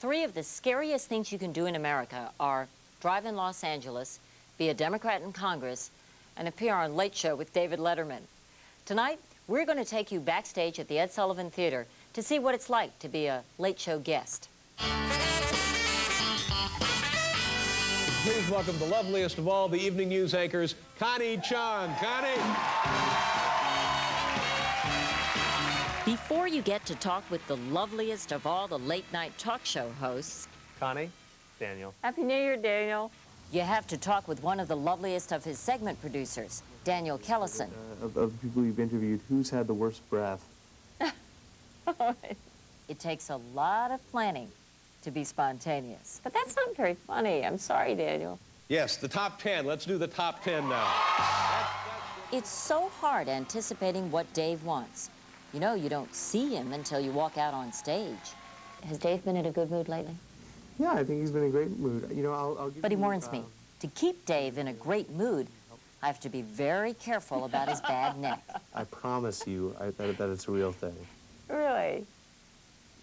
Three of the scariest things you can do in America are drive in Los Angeles, be a Democrat in Congress, and appear on Late Show with David Letterman. Tonight, we're going to take you backstage at the Ed Sullivan Theater to see what it's like to be a Late Show guest. Please welcome the loveliest of all the evening news anchors, Connie Chung. Connie! Before you get to talk with the loveliest of all the late-night talk show hosts, Connie, Daniel. Happy New Year, Daniel. You have to talk with one of the loveliest of his segment producers, Daniel Kellison. Of the people you've interviewed, who's had the worst breath? It takes a lot of planning to be spontaneous. But that's not very funny. I'm sorry, Daniel. Yes, the top 10. Let's do the top 10 now. It's so hard anticipating what Dave wants. You know, you don't see him until you walk out on stage. Has Dave been in a good mood lately? Yeah, I think he's been in a great mood. You know, I'll give But he you, warns me, to keep Dave in a great mood, I have to be very careful about his bad neck. I promise you that it's a real thing. Really?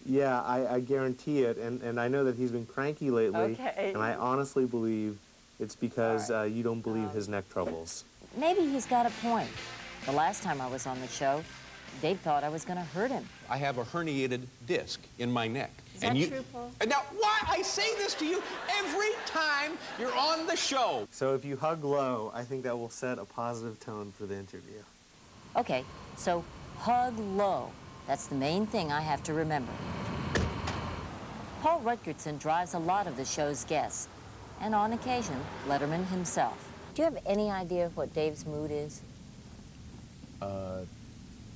Yeah, I guarantee it, and I know that he's been cranky lately, Okay. and I honestly believe it's because you don't believe his neck troubles. Maybe he's got a point. The last time I was on the show, Dave thought I was going to hurt him. I have a herniated disc in my neck. Is that true, Paul? And now, why? I say this to you every time you're on the show. So if you hug low, I think that will set a positive tone for the interview. Okay, so hug low. That's the main thing I have to remember. Paul Rutgerson drives a lot of the show's guests, and on occasion, Letterman himself. Do you have any idea of what Dave's mood is?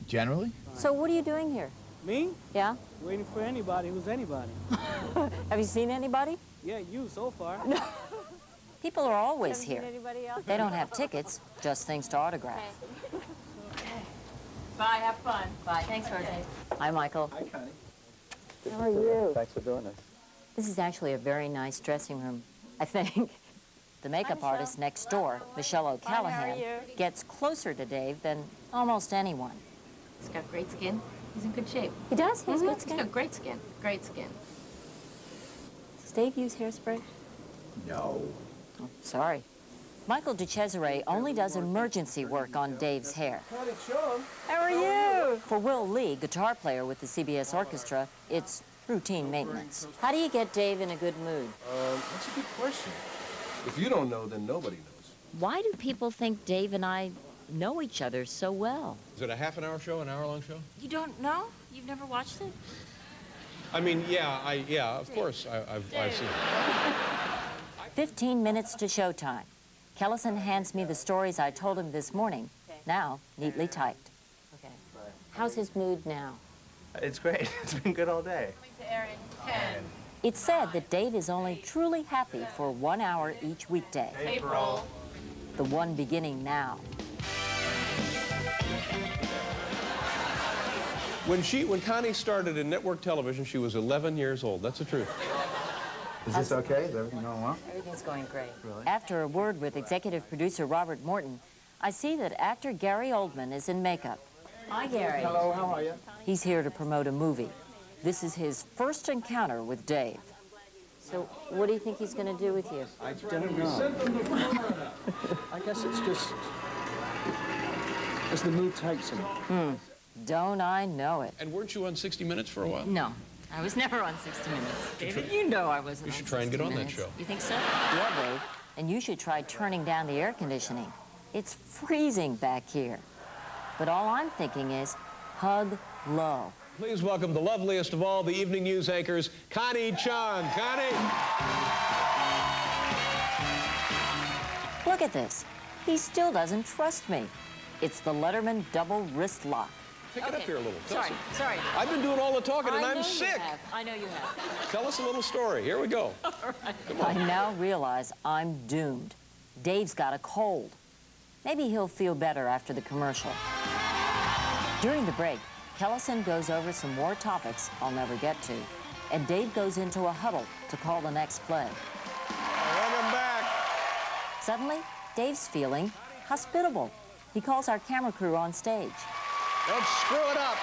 Generally? So what are you doing here? Me? Yeah? Waiting for anybody who's anybody. Have you seen anybody? Yeah, you so far. People are always here. Anybody else? They don't have tickets, just things to autograph. Bye, have fun. Bye. Thanks, Rosie. Hi, Michael. Hi, Connie. How are you? Thanks for doing this. This is actually a very nice dressing room, I think. The makeup artist next door, Michelle O'Callahan, gets closer to Dave than almost anyone. He's got great skin. He's in good shape. He does? He has good He's skin? got great skin. Great skin. Does Dave use hairspray? No. Oh, sorry. Michael DeCesare only does emergency work on Dave's hair. Connie Chung. How are you? For Will Lee, guitar player with the CBS Orchestra, it's routine maintenance. How do you get Dave in a good mood? That's a good question. If you don't know, then nobody knows. Why do people think Dave and I know each other so well? Is it a half-an-hour show, an hour-long show? You don't know? You've never watched it? I mean, yeah, of course, I've seen it. 15 minutes to showtime. Kellison hands me the stories I told him this morning, now neatly typed. Okay. How's his mood now? It's great. It's been good all day. To air in 10. It's said that Dave is only truly happy for 1 hour each weekday. April. The one beginning now. When Connie started in network television, she was 11 years old. That's the truth. Is this okay? Is everything going well? Everything's going great. Really? After a word with executive producer Robert Morton, I see that actor Gary Oldman is in makeup. Hi, Gary. Hello, how are you? He's here to promote a movie. This is his first encounter with Dave. So what do you think he's going to do with you? I don't know. I guess it's the mood takes him. Don't I know it? And weren't you on 60 Minutes for a while? No, I was never on 60 Minutes. David, you know I wasn't. You should try and get on that show. You think so? Yeah, Dave. And you should try turning down the air conditioning. It's freezing back here. But all I'm thinking is hug low. Please welcome the loveliest of all the evening news anchors, Connie Chung. Connie! Look at this. He still doesn't trust me. It's the Letterman double wrist lock. Pick it up here a little. Tell us Sorry. I've been doing all the talking and I I'm know sick. You have. I know you have. Tell us a little story. Here we go. Come I on. now realize I'm doomed. Dave's got a cold. Maybe he'll feel better after the commercial. During the break, Kellison goes over some more topics I'll never get to, and Dave goes into a huddle to call the next play. Welcome back. Suddenly, Dave's feeling hospitable. He calls our camera crew on stage. Don't screw it up.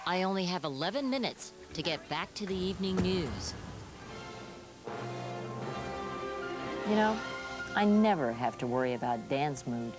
I only have 11 minutes to get back to the evening news. You know, I never have to worry about Dan's mood.